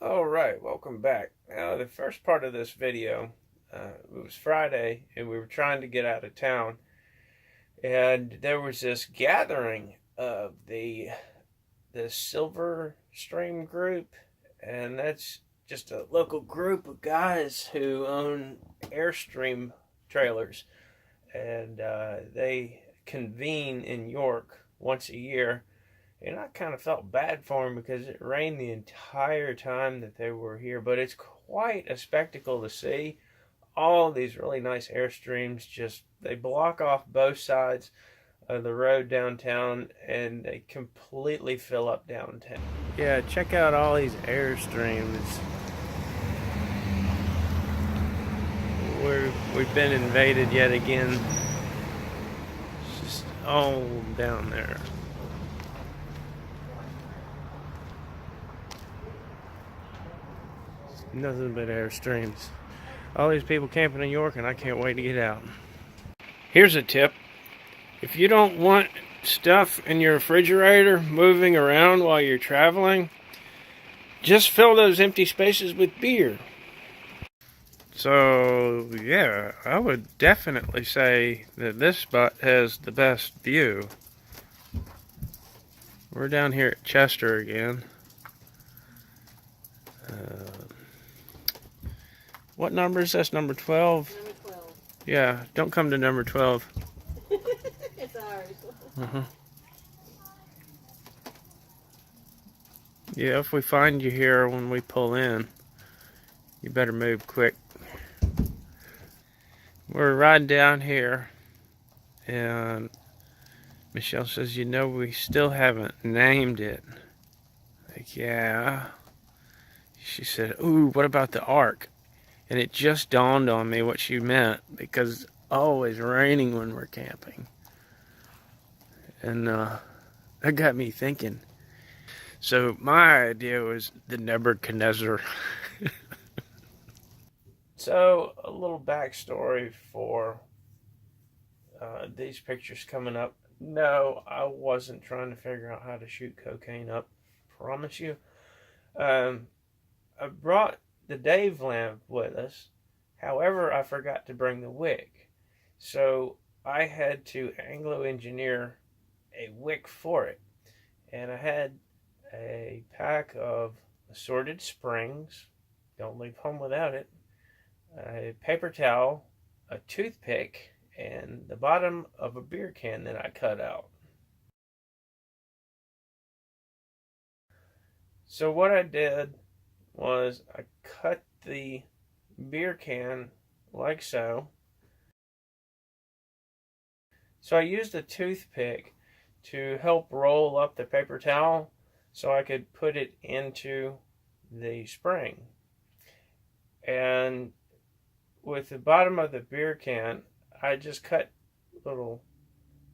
Alright, welcome back. Now, the first part of this video, it was Friday, and we were trying to get out of town, and there was this gathering of the Silver Stream group, and that's just a local group of guys who own Airstream trailers, and they convene in York once a year. And I kind of felt bad for them because it rained the entire time that they were here. But it's quite a spectacle to see. All these really nice Airstreams, just they block off both sides of the road downtown, and they completely fill up downtown. Yeah, check out all these Airstreams. We've been invaded yet again. It's just all down there. Nothing but Airstreams. All these people camping in York, and I can't wait to get out. Here's a tip. If you don't want stuff in your refrigerator moving around while you're traveling, just fill those empty spaces with beer. So, yeah, I would definitely say that this spot has the best view. We're down here at Chester again. What number is this? Number 12? Number 12. Yeah, don't come to number 12. It's ours. Yeah, if we find you here when we pull in, you better move quick. We're riding down here, and Michelle says, you know, we still haven't named it. Like, yeah. She said, ooh, what about the Ark? And it just dawned on me what she meant, because it's always raining when we're camping. And that got me thinking. So my idea was the Nebuchadnezzar. So a little backstory for these pictures coming up. No, I wasn't trying to figure out how to shoot cocaine up. Promise you. I brought the Dave lamp with us. However, I forgot to bring the wick. So I had to Anglo-engineer a wick for it. And I had a pack of assorted springs. Don't leave home without it. A paper towel, a toothpick, and the bottom of a beer can that I cut out. So what I did was I cut the beer can like so. So I used a toothpick to help roll up the paper towel so I could put it into the spring. And with the bottom of the beer can, I just cut little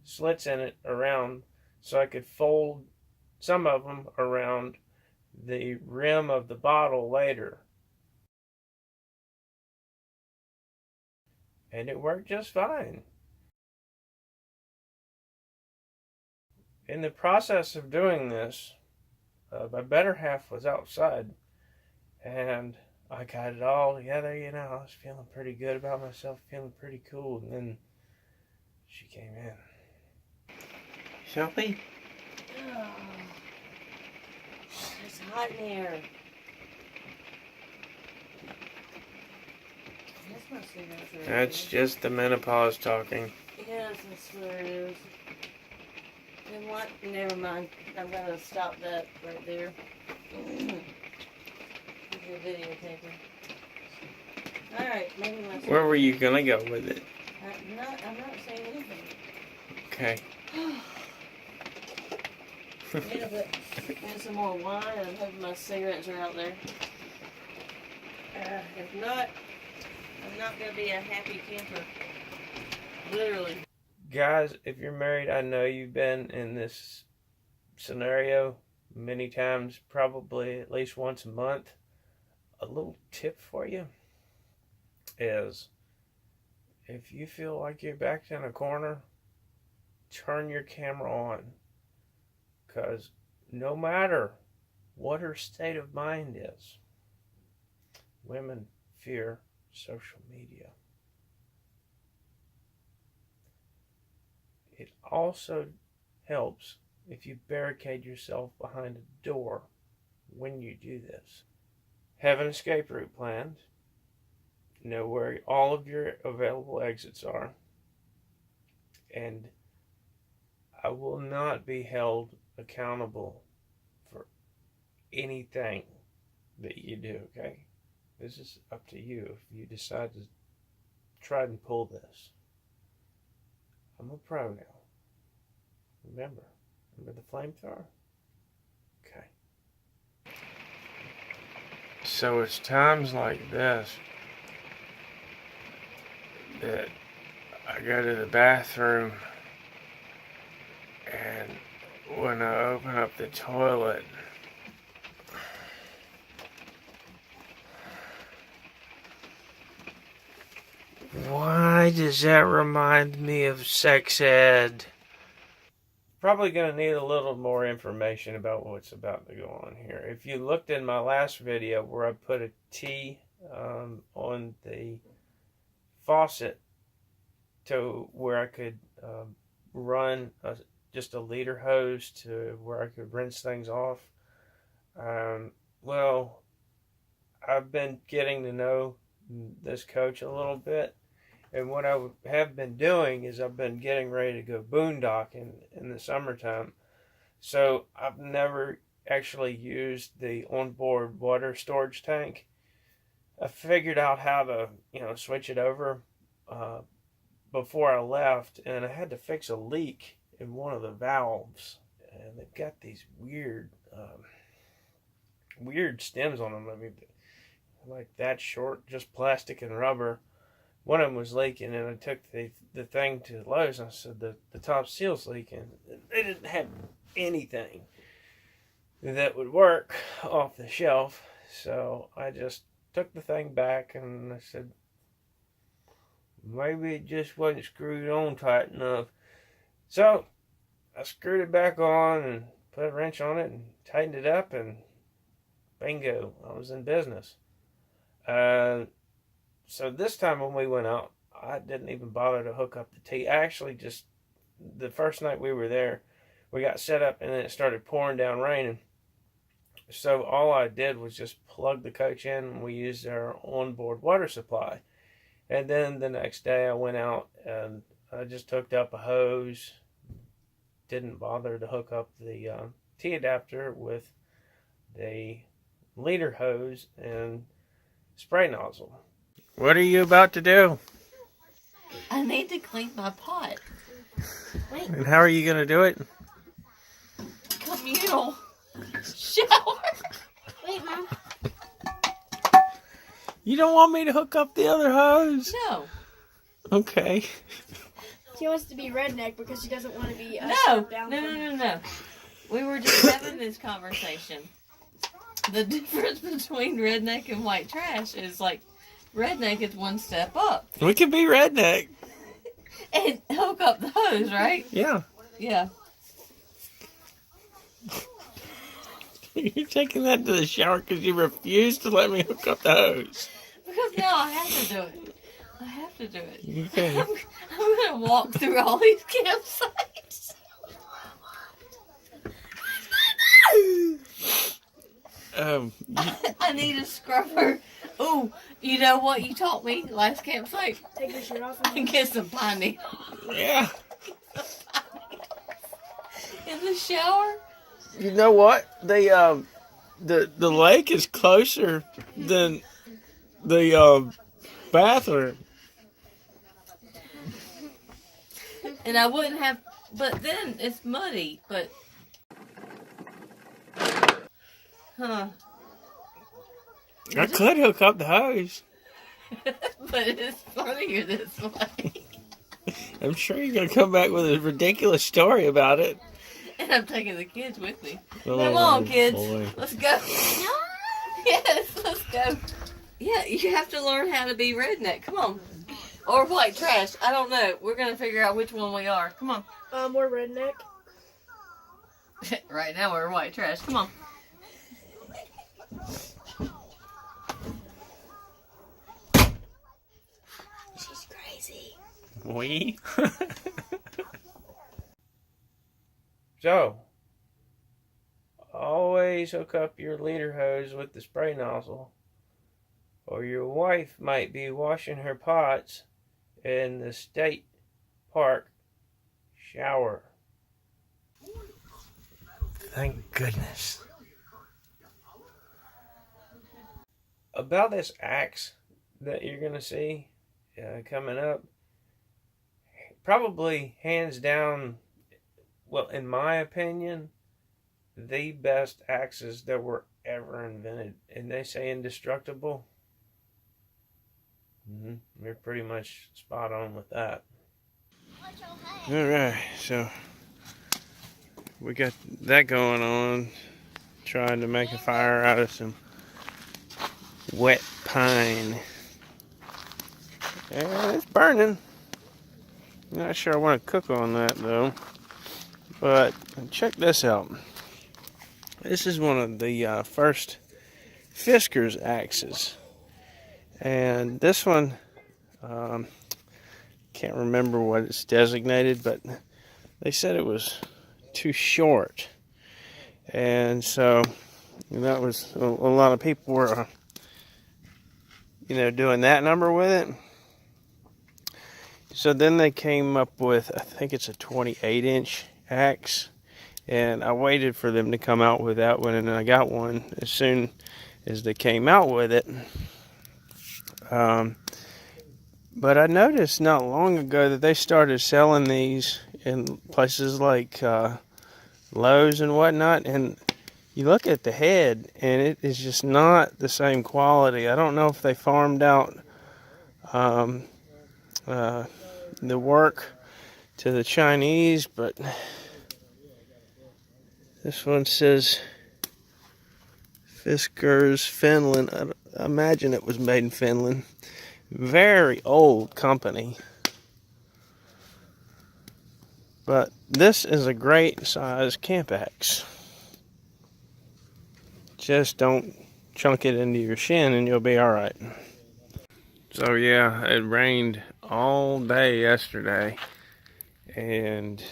slits in it around so I could fold some of them around the rim of the bottle later. And it worked just fine. In the process of doing this, my better half was outside, and I got it all together, you know. I was feeling pretty good about myself, feeling pretty cool, and then she came in. Shelby? Oh, it's hot in here. That's just the menopause talking. Yes, that's what it is. And what? Never mind. I'm going to stop that right there. You're videotaping. Alright, maybe my... Where were you going to go with it? I'm not saying anything. Okay. And some more wine. I'm hoping my cigarettes are out there. If not, I'm not going to be a happy camper. Literally. Guys, if you're married, I know you've been in this scenario many times, probably at least once a month. A little tip for you is, if you feel like you're backed in a corner, turn your camera on. Because no matter what her state of mind is, women fear social media. It also helps if you barricade yourself behind a door when you do this. Have an escape route planned. Know where all of your available exits are. And I will not be held accountable for anything that you do, okay? This is up to you if you decide to try and pull this. I'm a pro now. Remember the flamethrower? Okay. So it's times like this that I go to the bathroom, and when I open up the toilet, why does that remind me of sex ed? Probably going to need a little more information about what's about to go on here. If you looked in my last video where I put a T on the faucet to where I could run just a liter hose to where I could rinse things off, well, I've been getting to know this coach a little bit. And what I have been doing is I've been getting ready to go boondocking in the summertime. So I've never actually used the onboard water storage tank. I figured out how to, switch it over before I left, and I had to fix a leak in one of the valves. And they've got these weird stems on them. I mean, like that short, just plastic and rubber. One of them was leaking, and I took the thing to Lowe's, and I said, the top seal's leaking. They didn't have anything that would work off the shelf, so I just took the thing back, and I said, maybe it just wasn't screwed on tight enough. So I screwed it back on and put a wrench on it and tightened it up, and bingo, I was in business. So this time when we went out, I didn't even bother to hook up the T. I actually just, the first night we were there, we got set up and then it started pouring down raining. So all I did was just plug the coach in, and we used our onboard water supply. And then the next day I went out and I just hooked up a hose. Didn't bother to hook up the T adapter with the liter hose and spray nozzle. What are you about to do? I need to clean my pot. Wait. And how are you going to do it? Communal shower. Wait, Mom. You don't want me to hook up the other hose? No. Okay. She wants to be redneck because she doesn't want to be No. We were just having this conversation. The difference between redneck and white trash is like redneck is one step up. We can be redneck. And hook up the hose, right? Yeah. Yeah. You're taking that to the shower because you refuse to let me hook up the hose. Because now I have to do it. I have to do it. Okay. I'm going to walk through all these campsites. I need a scrubber. Ooh, you know what you taught me last campsite? Take your shirt off And get some pine needles. Yeah. In the shower? You know what? The lake is closer than the bathroom. And I wouldn't have, but then it's muddy, but. Huh. I could hook up the hose. But it's funnier this way. I'm sure you're going to come back with a ridiculous story about it. And I'm taking the kids with me. Oh, Come on, kids. boy. Let's go. Yes, let's go. Yeah, you have to learn how to be redneck. Come on. Or white trash. I don't know. We're going to figure out which one we are. Come on. We're redneck. Right now we're white trash. Come on. We? So, always hook up your leader hose with the spray nozzle, or your wife might be washing her pots in the state park shower. Thank goodness. About this axe that you're going to see coming up, probably hands down, well, in my opinion, the best axes that were ever invented. And they say indestructible. You're pretty much spot on with that. Alright, so we got that going on, trying to make a fire out of some wet pine. And it's burning. Not sure I want to cook on that though. But check this out. This is one of the first Fiskars axes. And this one, can't remember what it's designated, but they said it was too short. And so that was a lot of people were, doing that number with it. So then they came up with, I think it's a 28-inch axe. And I waited for them to come out with that one, and I got one as soon as they came out with it. But I noticed not long ago that they started selling these in places like Lowe's and whatnot, and you look at the head and it is just not the same quality. I don't know if they farmed out the work to the Chinese, but this one says Fiskars, Finland. I imagine it was made in Finland. Very old company. But this is a great size camp axe. Just don't chunk it into your shin and you'll be alright. So yeah, it rained all day yesterday, and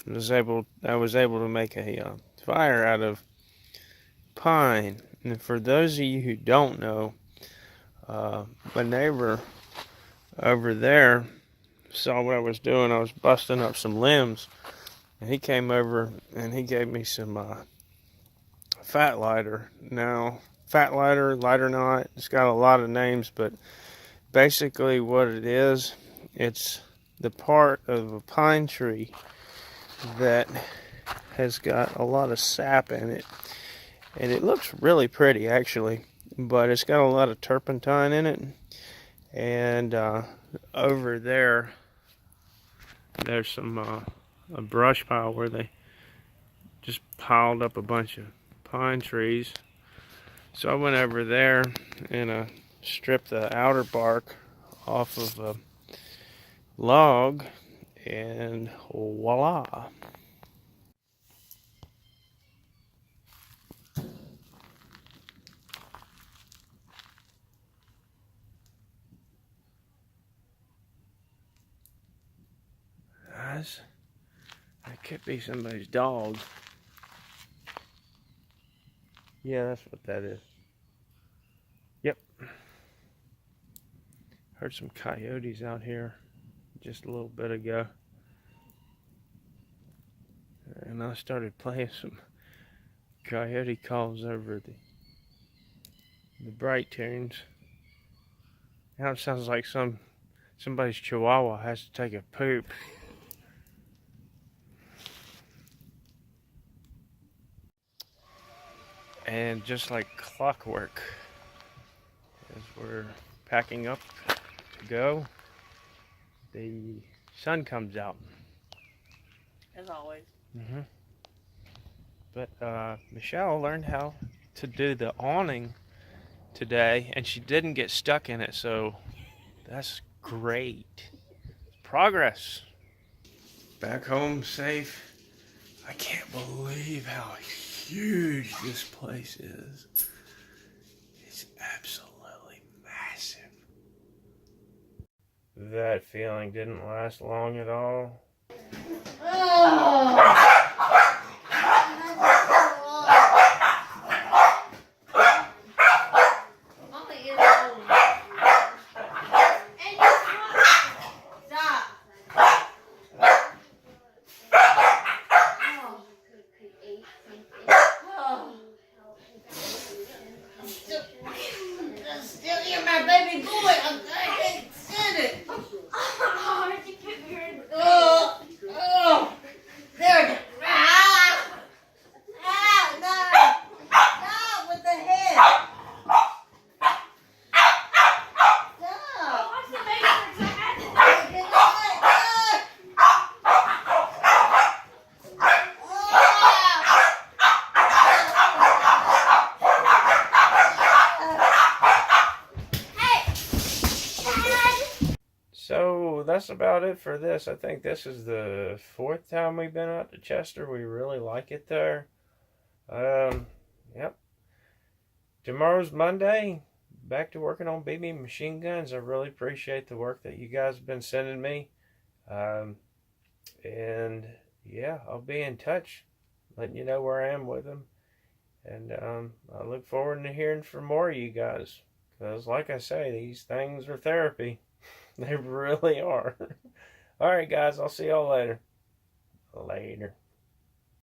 I was able to make a fire out of pine. And for those of you who don't know, my neighbor over there saw what I was doing. I was busting up some limbs, and he came over and he gave me some fat lighter. Now, fat lighter, lighter knot, it's got a lot of names, but basically what it is, it's the part of a pine tree that has got a lot of sap in it, and it looks really pretty actually, but it's got a lot of turpentine in it. And over there's some a brush pile where they just piled up a bunch of pine trees. So I went over there and stripped the outer bark off of a log, and voila. Guys, that could be somebody's dog. Yeah, that's what that is. Yep. Heard some coyotes out here just a little bit ago. And I started playing some coyote calls over the bright tunes. Now it sounds like somebody's chihuahua has to take a poop. And just like clockwork, as we're packing up to go, the sun comes out. As always. But Michelle learned how to do the awning today, and she didn't get stuck in it, so that's great. Progress. Back home safe. I can't believe how huge this place is. It's absolutely massive. that feeling didn't last long at all. Still hear my baby boy. I can't stand it. There it is. No, with the head. So that's about it for this. I think this is the 4th time we've been out to Chester. We really like it there. Yep. Tomorrow's Monday. Back to working on BB machine guns. I really appreciate the work that you guys have been sending me. And yeah, I'll be in touch, letting you know where I am with them. And I look forward to hearing from more of you guys. Because like I say, these things are therapy. They really are. Alright guys, I'll see y'all later. Later.